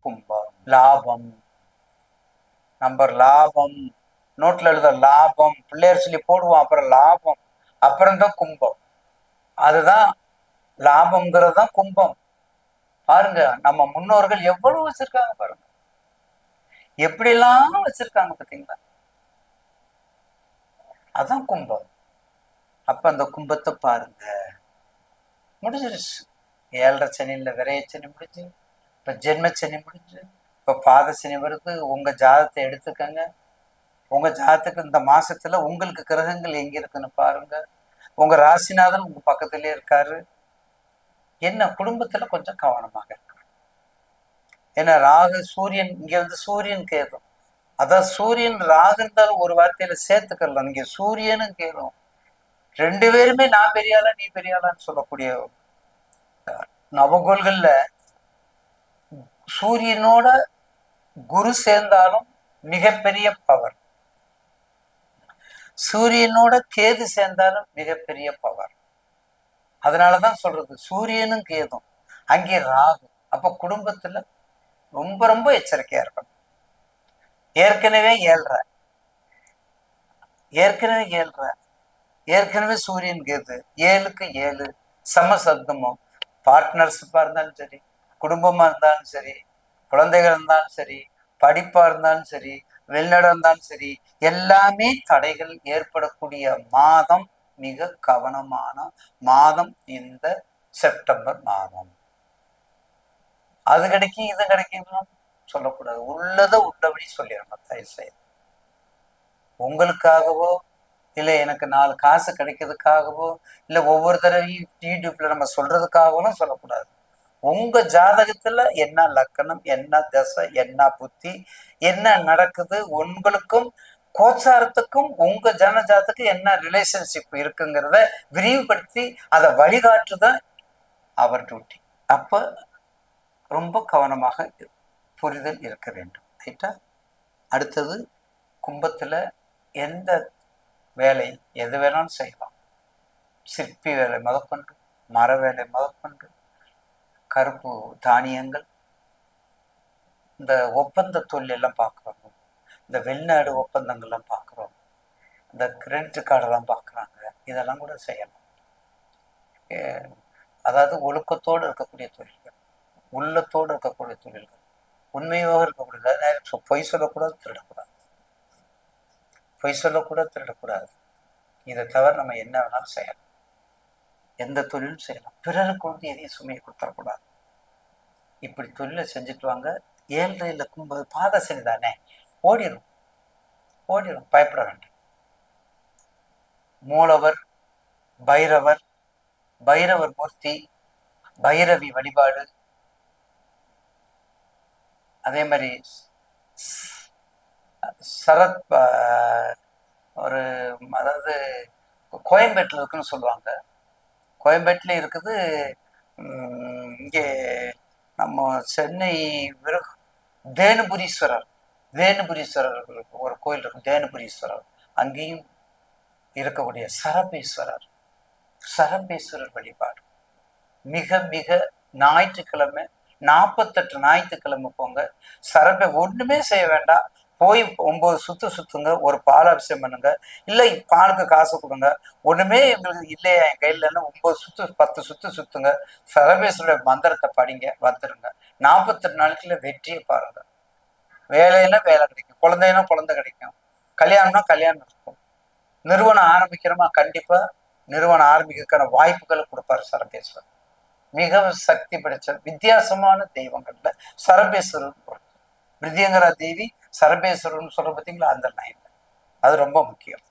கும்பம். லாபம், நம்பர் லாபம், நோட்ல எழுத லாபம், பிள்ளையார் சொல்லி போடுவோம், அப்புறம் லாபம், அப்புறம் தான் கும்பம். அதுதான் லாபம்ங்கிறது தான் கும்பம். பாருங்க, நம்ம முன்னோர்கள் எவ்வளவு வச்சிருக்காங்க பாருங்க, எப்படி எல்லாம் வச்சிருக்காங்க பாத்தீங்களா. அதான் கும்பம். அப்ப அந்த கும்பத்தை பாருங்க, முடிஞ்சிருச்சு. 7.5 சனியில விரைய சனி முடிஞ்சு, இப்ப ஜென்ம சனி முடிஞ்சு, இப்ப பாத சனி வருது. உங்க ஜாதத்தை எடுத்துக்கங்க. உங்க ஜாதத்துக்கு இந்த மாசத்துல உங்களுக்கு கிரகங்கள் எங்க இருக்குன்னு பாருங்க. உங்க ராசிநாதன் உங்க பக்கத்திலே இருக்காரு. என்ன குடும்பத்துல கொஞ்சம் கவனமாக இருக்கு. ஏன்னா ராகு சூரியன், இங்க வந்து சூரியன் கேதும். அதான் சூரியன் ராகு இருந்தாலும் ஒரு வார்த்தையில சேர்த்துக்கலாம். இங்க சூரியனும் கேதும் ரெண்டு பேருமே நான் பெரியாளா நீ பெரியாளான்னு சொல்லக்கூடிய நவகோள்கள்ல சூரியனோட குரு சேர்ந்தாலும் மிகப்பெரிய பவர், சூரியனோட கேது சேர்ந்தாலும் மிகப்பெரிய பவர். அதனாலதான் சொல்றது சூரியனும் கேதும், அங்கே ராகு. அப்ப குடும்பத்துல ரொம்ப ரொம்ப எச்சரிக்கையா இருக்கணும். ஏற்கனவே ஏழ்ற ஏற்கனவே சூரியன் கேது 7க்கு 7 சமசப்தமும். பார்ட்னர்ஷிப்பா இருந்தாலும் சரி, குடும்பமா இருந்தாலும் சரி, குழந்தைகள் இருந்தாலும் சரி, படிப்பா இருந்தாலும் சரி, வெளிநாடு இருந்தாலும் சரி, எல்லாமே தடைகள் ஏற்படக்கூடிய மாதம், மிக கவனமான மாதம் இந்த செப்டம்பர் மாதம். அது கிடைக்கும் இது கிடைக்கும் சொல்லக்கூடாது. உள்ளதை உள்ளபடி சொல்லிடணும் தயவு செய்து. உங்களுக்காகவோ இல்லை எனக்கு 4 காசு கிடைக்கிறதுக்காகவோ இல்லை ஒவ்வொரு தடவையும் யூடியூப்ல நம்ம சொல்றதுக்காகவும் சொல்லக்கூடாது. உங்க ஜாதகத்துல என்ன லக்கணம், என்ன தசை, என்ன புத்தி, என்ன நடக்குது, உங்களுக்கும் கோச்சாரத்துக்கும் உங்க ஜனஜாதத்துக்கு என்ன ரிலேஷன்ஷிப் இருக்குங்கிறத விரிவுபடுத்தி அதை வழிகாட்டுதான் அவர் டியூட்டி. அப்ப ரொம்ப கவனமாக புரிதல் இருக்க வேண்டும். ரைட்டா? அடுத்தது, கும்பத்துல எந்த வேலை எது வேணாலும் செய்யலாம். சிற்பி வேலை முதற்கொண்டு, மர வேலை முதற்கொண்டு, கருப்பு தானியங்கள், இந்த ஒப்பந்த தொழில் எல்லாம் பார்க்குறோம், இந்த வெளிநாடு ஒப்பந்தங்கள்லாம் பார்க்குறோம், இந்த கிரெடிட் கார்டெல்லாம் பார்க்குறாங்க, இதெல்லாம் கூட செய்யலாம். அதாவது ஒழுக்கத்தோடு இருக்கக்கூடிய தொழில்கள், உள்ளத்தோடு இருக்கக்கூடிய தொழில்கள், உண்மையாக இருக்கக்கூடிய, பொய் சொல்லக்கூடாது, திருடக்கூடாது. இதை தவிர நம்ம என்ன வேணாலும் செய்யலாம், எந்த தொழிலும் செய்யலாம். பிறருக்கு வந்து எதையும் சுமையை கொடுத்துடக்கூடாது. இப்படி தொழிலை செஞ்சுட்டு வாங்க. 7.5 கும்பது பாத சனி தானே, ஓடிடும், பயப்பட வேண்டாம். மூலவர், பைரவர் மூர்த்தி, பைரவி வழிபாடு, அதே மாதிரி சரத் ஒரு, அதாவது கோயம்பேட்டில் இருக்குன்னு சொல்லுவாங்க, கோயம்பேட்டில் இருக்குது. இங்கே நம்ம சென்னை தேனுபுரீஸ்வரர் ஒரு கோயில் இருக்கும், தேனுபுரீஸ்வரர். அங்கேயும் இருக்கக்கூடிய சரபேஸ்வரர் வழிபாடு மிக மிக ஞாயிற்றுக்கிழமை 48 ஞாயிற்றுக்கிழமை போங்க. ஒண்ணுமே செய்ய வேண்டாம், போய் 9 சுத்துங்க, ஒரு பால் அபிஷேகம் பண்ணுங்க, இல்லை பாலுக்கு காசு கொடுங்க. ஒண்ணுமே எங்களுக்கு இல்லையா என் கையில, 9 சுத்து 10 சுத்துங்க, சரபேஸ்வரர் மந்திரத்தை படிங்க, வந்துருங்க. 48 நாளைக்குள்ள வெற்றியை பாருங்க. வேலைன்னா வேலை கிடைக்கும், குழந்தைன்னா குழந்தை கிடைக்கும், கல்யாணம்னா கல்யாணம் இருக்கும். நிறுவனம் ஆரம்பிக்கிறோமா, கண்டிப்பா நிறுவனம் ஆரம்பிக்கிறதுக்கான வாய்ப்புகளை கொடுப்பாரு சரபேஸ்வரர். மிகவும் சக்தி படைச்ச வித்தியாசமான தெய்வங்கள்ல சரபேஸ்வரர், விருத்தியங்கரா தேவி சரபேஸ்வரர்னு சொல்ற பார்த்தீங்களா, அந்த லைன்ல அது ரொம்ப முக்கியம்.